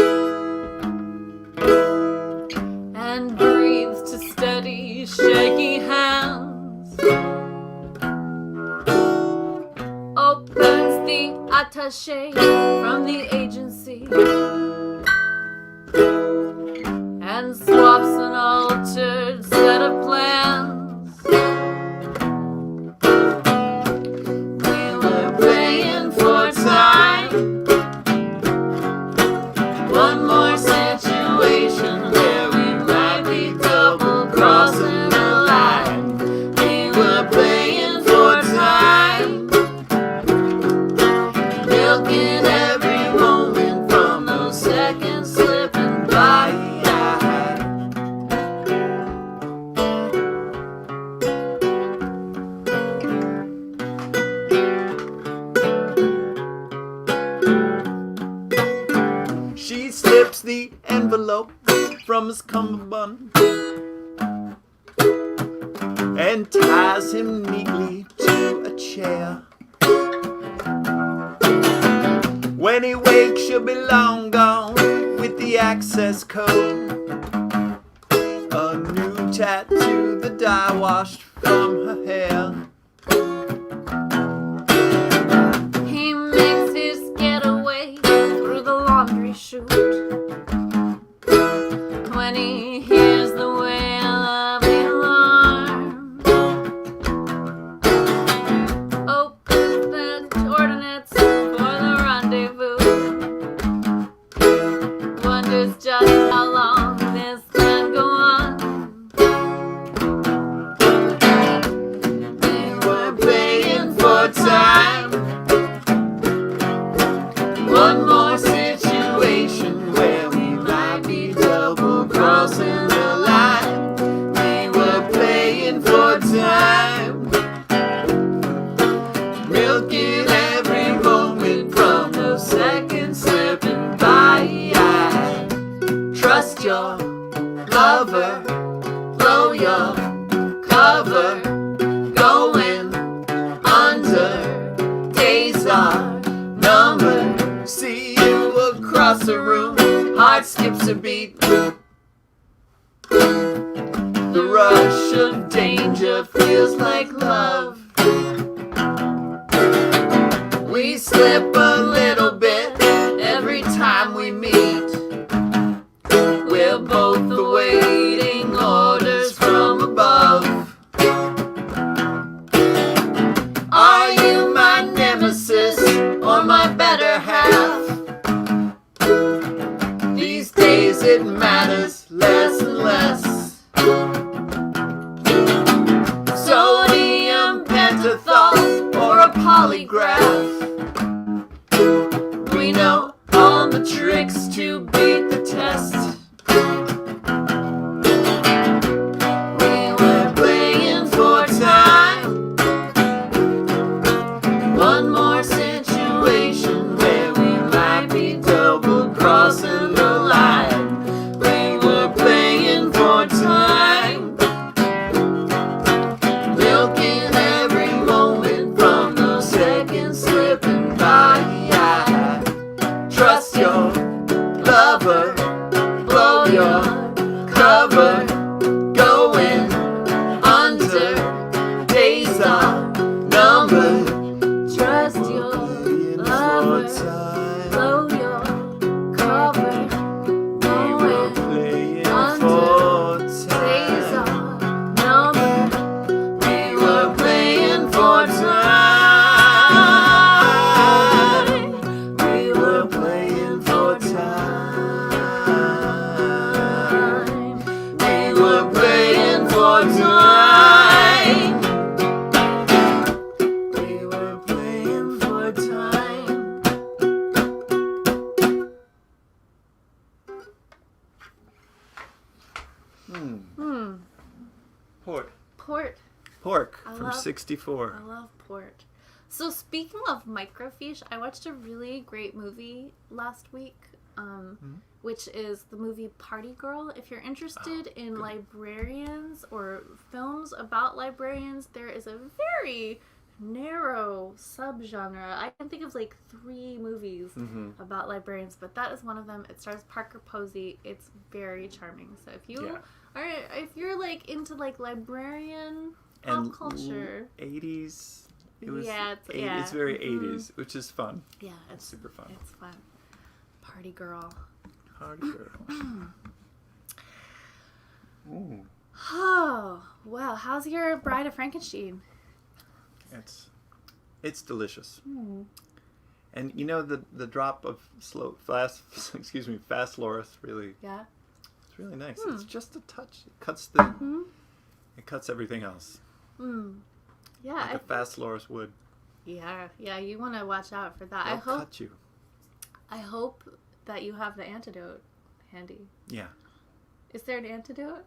and breathes to steady, shaky hands. Opens the attaché from the agency and swaps an altered set of plans. We were playing for time. One more situation where from his cummerbund and ties him neatly to a chair. When he wakes, she'll be long gone with the access code. A new tattoo, the dye washed from her hair. He makes his getaway through the laundry chute. When he hears the wail of the alarm, opens the coordinates for the rendezvous. Wonders just how long this can go on. They were playing for time. One more situation where we might be double crossing the line. They were playing for time, milking every moment from the second slipping by. Trust your lover, blow your cover, going under. Days are numbered. See you across the room, heart skips a beat. The rush of danger feels like love. We slip a little bit every time we meet. We're both awaiting orders from above. Are you my nemesis or my better half? These days it matters less and less. Sodium pentothal or a polygraph. We know all the tricks to beat the test. We were playing for time. One more situation where we might be double crossing the line. We were playing for time, milking every moment from the second slipping by. Trust your lover, blow your cover, going under. Days are numbered. Trust your lover, blow your cover, going under. Days are numbered. We were playing for time. We were playing for time. We were playing for time. We were playing for time. Pork. Port. Pork I from love- 64. I love port. So speaking of microfiche, I watched a really great movie last week, which is the movie Party Girl. If you're interested in librarians or films about librarians, there is a very narrow subgenre. I can think of like 3 movies about librarians, but that is one of them. It stars Parker Posey. It's very charming. So if you if you're like into like librarian pop culture, 80s. It was it's it's very 80s, which is fun. Yeah, it's super fun. It's fun. Party Girl. Party Girl. Ooh. Oh, wow. How's your Bride of Frankenstein? It's delicious. And you know the drop of fast Loris really. Yeah. It's really nice. Hmm. It's just a touch. It cuts it cuts everything else. Yeah. Like a fast Loris would. Yeah. You want to watch out for that. They'll cut you. I hope that you have the antidote handy. Yeah. Is there an antidote?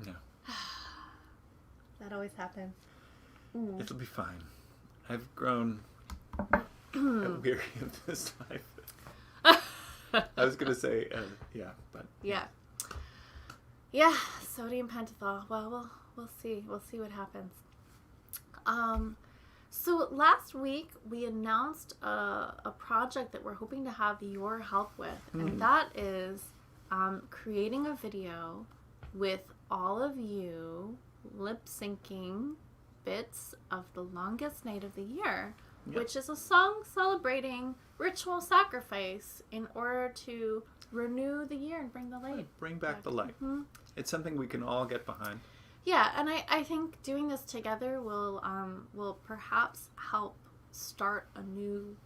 No. That always happens. It'll be fine. I've grown weary of this life. I was gonna say, but yeah. Yeah, sodium pentothal. Well, we'll see. We'll see what happens. So last week we announced a project that we're hoping to have your help with, and that is creating a video with all of you lip syncing bits of the longest night of the year, which is a song celebrating ritual sacrifice in order to renew the year and bring the light. Bring back the light. Mm-hmm. It's something we can all get behind. Yeah, and I think doing this together will perhaps help start a new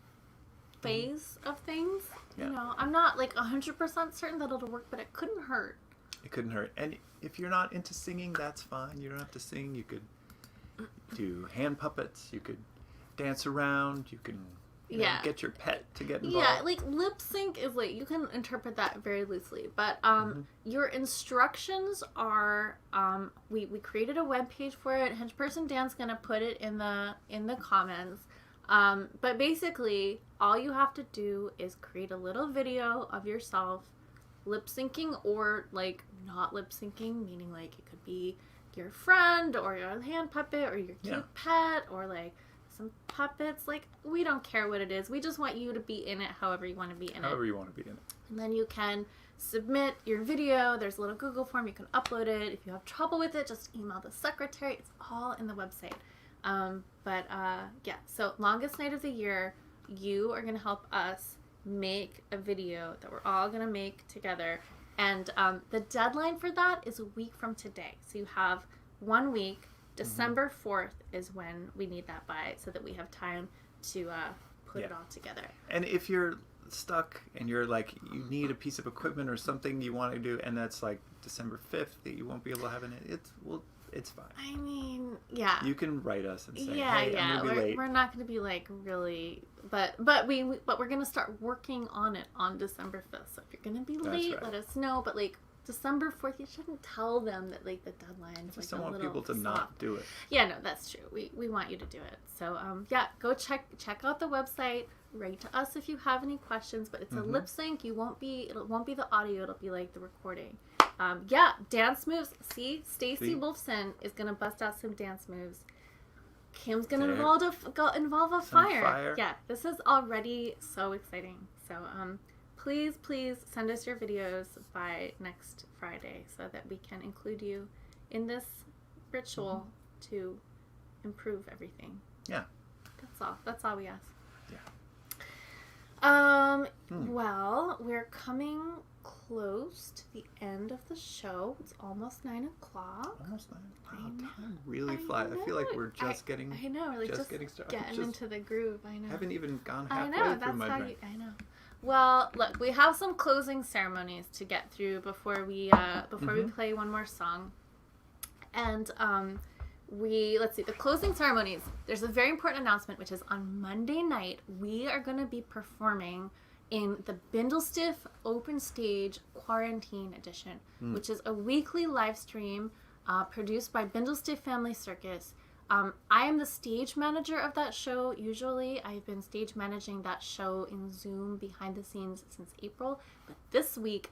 phase of things. Yeah. You know, I'm not like 100% certain that it'll work, but it couldn't hurt. It couldn't hurt. And if you're not into singing, that's fine. You don't have to sing. You could do hand puppets. You could dance around. You can get your pet to get involved. Yeah, like lip sync is like, you can interpret that very loosely, but your instructions are we created a web page for it. Henchperson Dan's gonna put it in the comments. But basically all you have to do is create a little video of yourself lip syncing, or like not lip syncing, meaning like it could be your friend or your hand puppet or your cute pet or like some puppets. Like, we don't care what it is. We just want you to be in it however you want to be in it. However you want to be in it. And then you can submit your video. There's a little Google form. You can upload it. If you have trouble with it, just email the secretary. It's all in the website. So longest night of the year, you are going to help us make a video that we're all going to make together. And the deadline for that is a week from today. So you have 1 week. December 4th is when we need that by, so that we have time to put it all together. And if you're stuck and you're like, you need a piece of equipment or something you want to do, and that's like December 5th that you won't be able to have it's fine. I mean, yeah. You can write us and say, hey, I'm gonna be late. We're not going to be like really, but we're going to start working on it on December 5th. So if you're going to be late, let us know. But like, December 4th, you shouldn't tell them that like the deadline is like just don't want people to not do it. Yeah, no, that's true. We want you to do it. So go check out the website. Write to us if you have any questions. But it's a lip sync. It won't be the audio. It'll be like the recording. Dance moves. See, Stacy Wolfson is gonna bust out some dance moves. Kim's gonna involve a fire. Yeah, this is already so exciting. So please send us your videos by next Friday so that we can include you in this ritual to improve everything. Yeah. That's all we ask. Yeah. Well, we're coming close to the end of the show. It's almost 9 o'clock. Almost 9. Wow, time really flies. I feel like we're just getting getting started. Getting into the groove. I know. Haven't even gone halfway through my drink. I know. Well, look, we have some closing ceremonies to get through before we play one more song. And let's see, the closing ceremonies. There's a very important announcement, which is on Monday night, we are going to be performing in the Bindlestiff Open Stage Quarantine Edition, which is a weekly live stream produced by Bindlestiff Family Circus. I am the stage manager of that show. Usually I've been stage managing that show in Zoom behind the scenes since April, but this week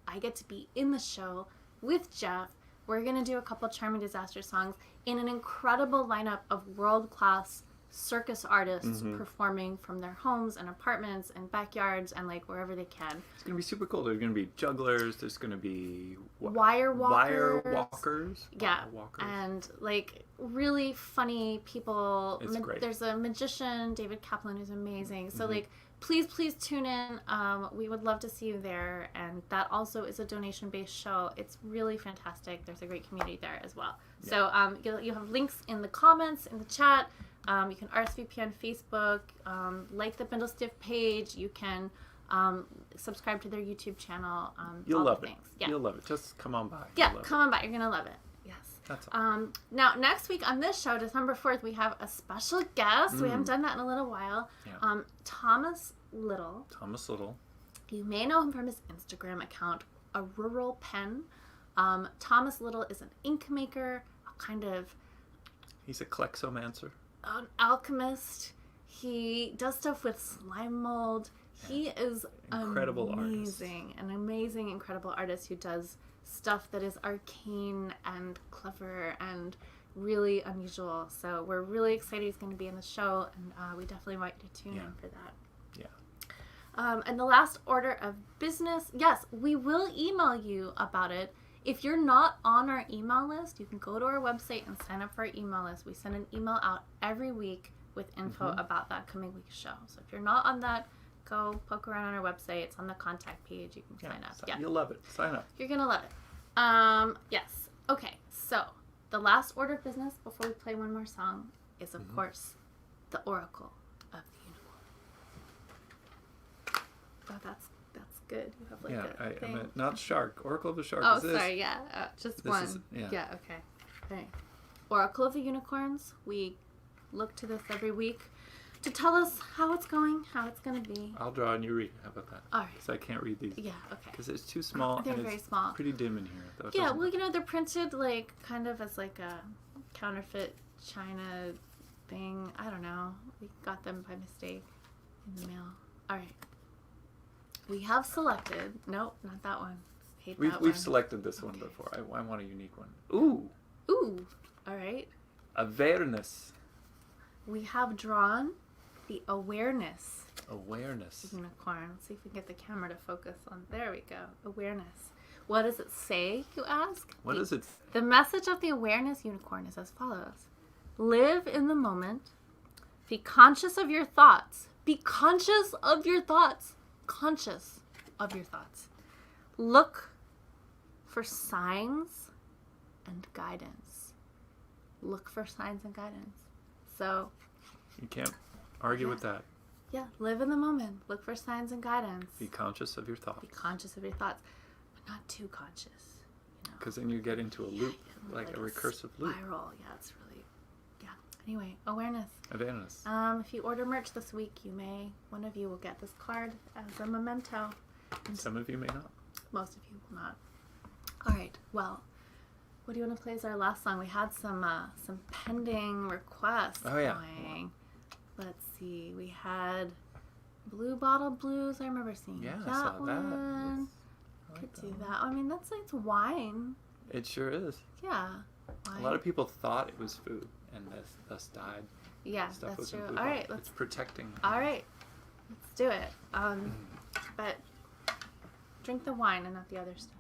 I get to be in the show with Jeff. We're going to do a couple Charming Disaster songs in an incredible lineup of world-class circus artists performing from their homes and apartments and backyards and like wherever they can. It's going to be super cool. There's going to be jugglers. There's going to be wire walkers. Yeah. Wire walkers. And like really funny people. It's great. There's a magician, David Kaplan, who's amazing. So like, please tune in. We would love to see you there. And that also is a donation-based show. It's really fantastic. There's a great community there as well. Yeah. So you'll have links in the comments, in the chat. You can RSVP on Facebook, like the Bindlestiff page. You can subscribe to their YouTube channel. You'll love it. Yeah. You'll love it. Just come on by. Yeah, come on by. You're going to love it. Yes. That's all. Now, next week on this show, December 4th, we have a special guest. We haven't done that in a little while. Yeah. Thomas Little. Thomas Little. You may know him from his Instagram account, A Rural Pen. Thomas Little is an ink maker, a kind of... He's a klexomancer. An alchemist. He does stuff with slime mold. He is incredible an amazing, incredible artist who does stuff that is arcane and clever and really unusual. So we're really excited he's going to be in the show, and we definitely want you to tune in for that. Yeah. And the last order of business, yes, we will email you about it. If you're not on our email list, you can go to our website and sign up for our email list. We send an email out every week with info about that coming week's show. So if you're not on that, go poke around on our website. It's on the contact page. You can sign up. Yeah. You'll love it. Sign up. You're going to love it. Yes. Okay. So the last order of business before we play one more song is, of course, the Oracle of the Unicorn. Oh, that's good. You have like I meant not shark. Oracle of the Shark. Oh, is this. sorry. Yeah. Just This one. is- yeah. Yeah. Okay. Okay. Oracle of the Unicorns. We look to this every week to tell us how it's going, how it's going to be. I'll draw and you read. How about that? All right. Because I can't read these. Yeah, okay. Because it's too small. They're and very it's small. pretty dim in here. Though it Yeah, doesn't- well, they're printed like kind of as like a counterfeit China thing. I don't know. We got them by mistake in the mail. All right. We have selected. Nope, not that one. Hate that We've one. selected this one before. I want a unique one. Ooh. Ooh. All right. Awareness. We have drawn the Awareness Awareness. unicorn. Let's see if we can get the camera to focus on. There we go. Awareness. What does it say, you ask? What is it? The message of the Awareness unicorn is as follows. Live in the moment. Be conscious of your thoughts. Be conscious of your thoughts. Conscious of your thoughts. Look for signs and guidance. Look for signs and guidance. So, You can't argue with that. yeah, live in the moment. Look for signs and guidance. Be conscious of your Be thoughts. conscious of your thoughts, but not too conscious. You know? Because then you get into a loop, like a recursive loop. Spiral. Yeah, it's really, yeah. Anyway, awareness. Awareness. If you order merch this week, one of you will get this card as a memento. And Some of you may not. most of you will not. All right. Well, what do you want to play as our last song? We had some pending requests going. Let's see. We had Blue Bottle Blues. I remember seeing Yeah, that I saw one. that. I like Could that do one. that. I mean, it's wine. It sure is. Yeah. Wine. A lot of people thought it was food and thus died. Yeah, Stuff that's was in true. blue All bottle. right. It's protecting. All right. Let's do it. But drink the wine and not the other stuff.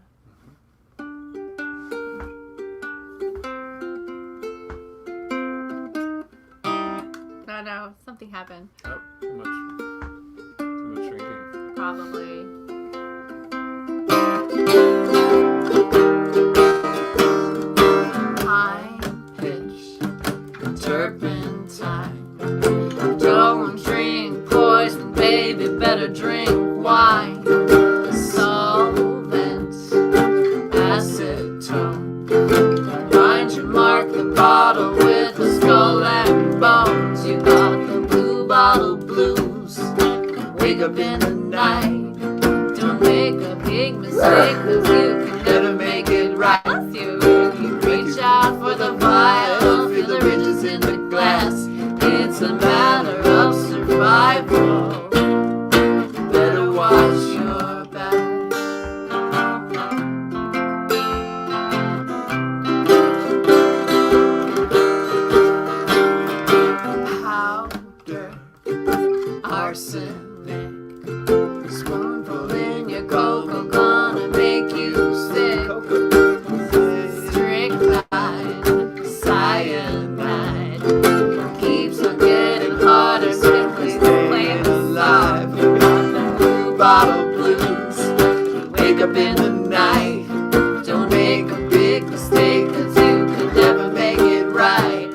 No, something happened. Oh, too much drinking. Probably. High pitch, turpentine. Don't drink poison, baby, better drink wine. Solvent, acetone. Find you mark the bottle with a skull and bones. You got the blue bottle blues. Wake up in the night. Don't make a big mistake, 'cause you can never make it right. You reach out for the vial, feel the ridges in the glass. It's a matter of survival. Better watch your back. Powder, arsenic, spoonful in your cocoa, gonna make you sick. Strychnine, cyanide, keeps on getting harder, simply plain alive. Blue bottle blues, wake up in the night. Don't make a big mistake, 'cause you could never make it right.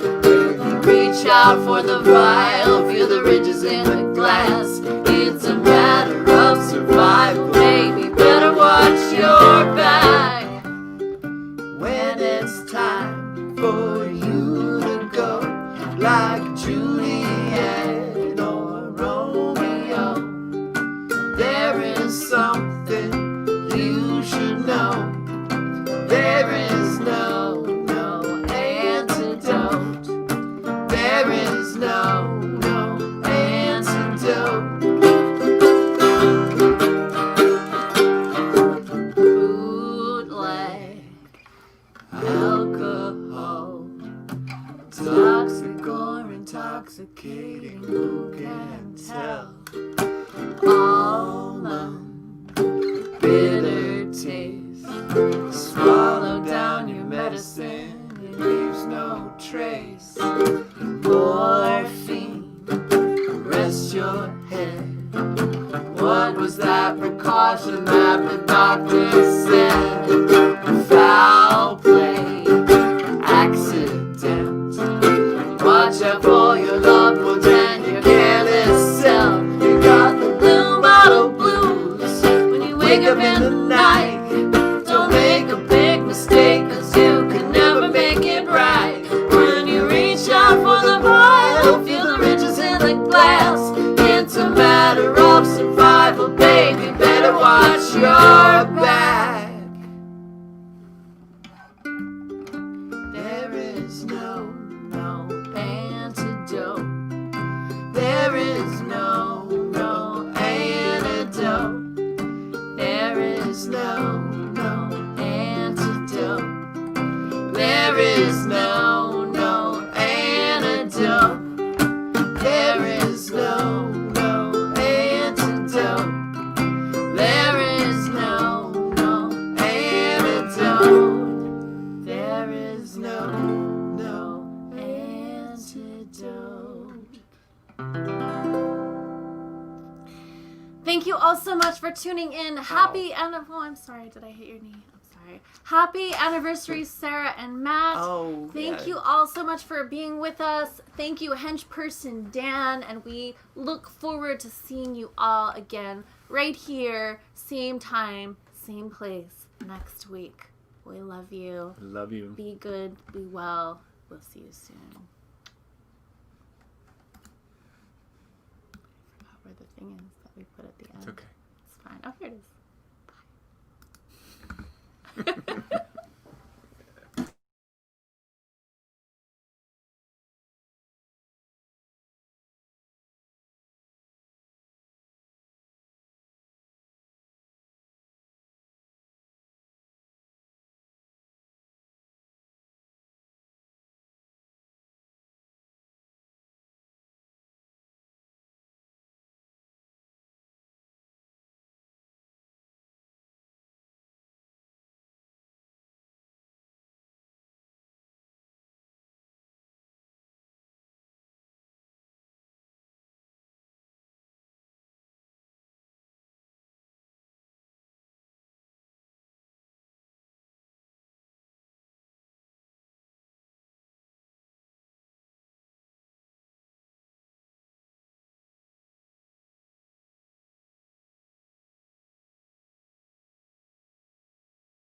Reach out for the vial, feel the ridges in the glass. It's a matter of survival, baby, better watch your back. When it's time for you to go, like Juliet or Romeo, there is something you should know. There is no antidote. There is no antidote. Bootleg intoxicating, who can tell? Almond, bitter taste. Swallow down your medicine, it leaves no trace. Morphine, rest your head. What was that precaution that the doctor said? Foul play, accident. Watch out for your loved ones and your careless self. You got the blue bottle blues when you wake up in the night. Don't make a big mistake, 'cause you can never make it right. When you reach out for the vial, feel the riches in the glass. It's a matter of survival, babe. You better watch your back. There is no antidote. There is no antidote. There is no antidote. There is no antidote. There is no antidote. There is no antidote. There is no antidote. Thank you all so much for tuning in. Happy I'm sorry, did I hit your knee? I'm sorry. Happy anniversary, Sarah and Matt. Thank you all so much for being with us. Thank you, henchperson Dan, and we look forward to seeing you all again right here, same time, same place next week. We love you. Love you. Be good, be well. We'll see you soon. I forgot where the thing is that we put at the end. It's okay. It's fine. Oh, here it is. Bye.